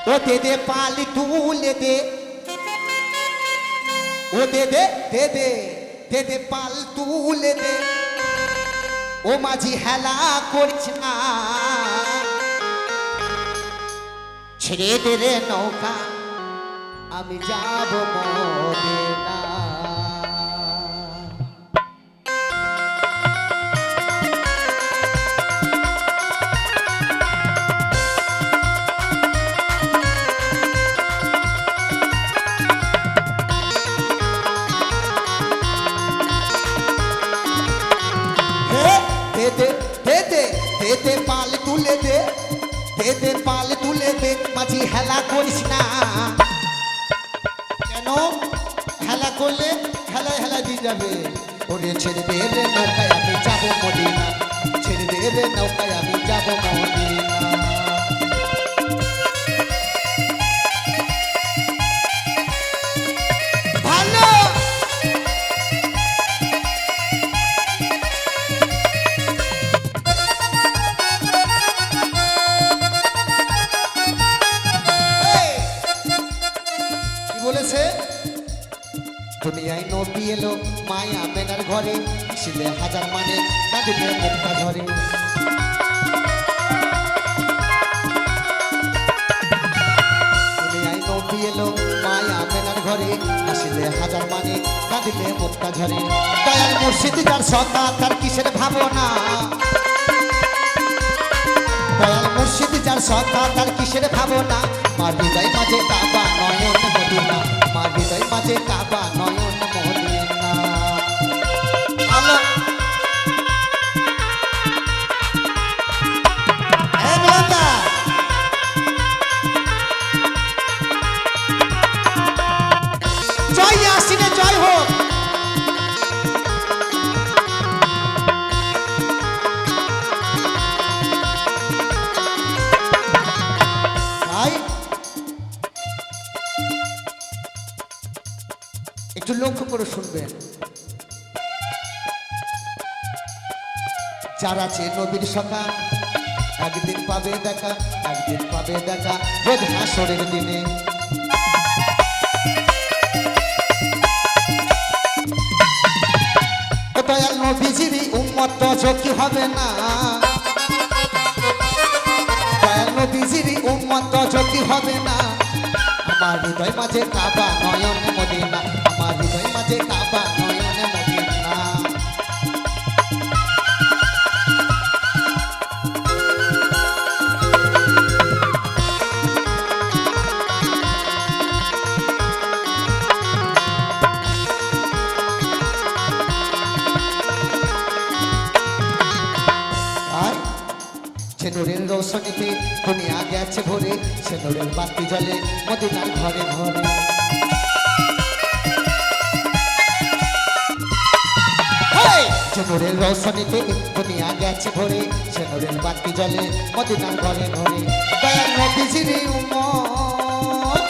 ও দে দে পালি তুলে দে, ও দে দে দে দে দে দে পাল তুলে দে, ও মাঝি হেলা করিস না, ছেড়ে দে রে নৌকা আমি যাব মদিনা। दे दे दे दे दे दे पाल तुले दे, दे दे पाल तुले दे, माझी हेला करिस ना। কেন হেলা করলে হেলায় হেলায় দিয়ে যাবে। ওরে ছেড়ে দে রে নৌকায় আমি যাব মদিনা, ছেড়ে দে রে নৌকায় আমি যাব মদিনা। ভালো বলেছে, দুনিয়ায় নবী এলো মায়া মেনার ঘরে, ছিলে হাজার মানে কাঁদিলে মুক্তা ঝরে। দুনিয়ায় নবী এলো মায়া মেনার ঘরে, ছিলে হাজার মানে কাঁদিলে মুক্তা ঝরে। দয়াল মুর্শিদ যার সত্তা তার কিসের ভাবনা, দয়াল মুর্শিদ যার সত্তা তার কিসের ভাবনা। মার হৃদয় মাঝে কাবা নয়ন মদিনা, মার হৃদয় মাঝে কাবা নয়ন মদিনা। আলো জয় আসিনে জয় হোক। একটু লক্ষ্য করে শুনবেন, যারা আছে নবীর সখা একদিন পাবে দেখা, একদিন পাবে দেখা রোজ হাসরের দিনে। দয়াল নবীজিরই উম্মত তো ঝুঁকি হবে না, দয়াল নবীজিরই উম্মত তো ঝুঁকি হবে না। আমার হৃদয় মাঝে কাবা নয়ন মদিনা, আমার হৃদয় মাঝে কাবা নয়ন মদিনা। সেনুরের রোশনীতে দুনিয়া গেছে ভরে, সেনুরের বাতি জ্বলে মদিনার ঘরে ঘরে। সেনুরের রোশনীতে দুনিয়া গেছে ভরে, সেনুরের বাতি জ্বলে মদিনার ঘরে ঘরে। দয়াল নবীজির উম্মত,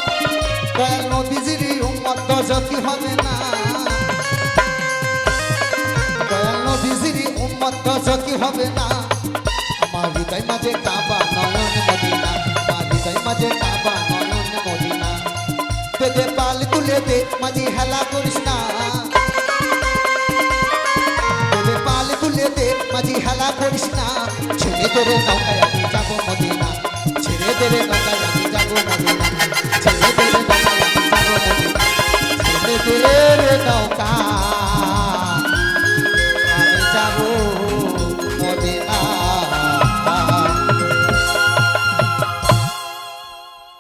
দয়াল নবীজির উম্মত তো ঝুঁকি হবে না, দয়াল নবীজির উম্মত তো ঝুঁকি হবে না। আমার হৃদয় মাঝে কাবা নয়ন মদিনা, আমার হৃদয় মাঝে কাবা নয়ন মদিনা। দে দে পাল তুলে দে মাঝি হেলা করিস না, দে দে পাল তুলে দে মাঝি হেলা করিস না। ছেড়ে দে রে নৌকায় আমি যাব মদিনা, ছেড়ে দে রে নৌকায়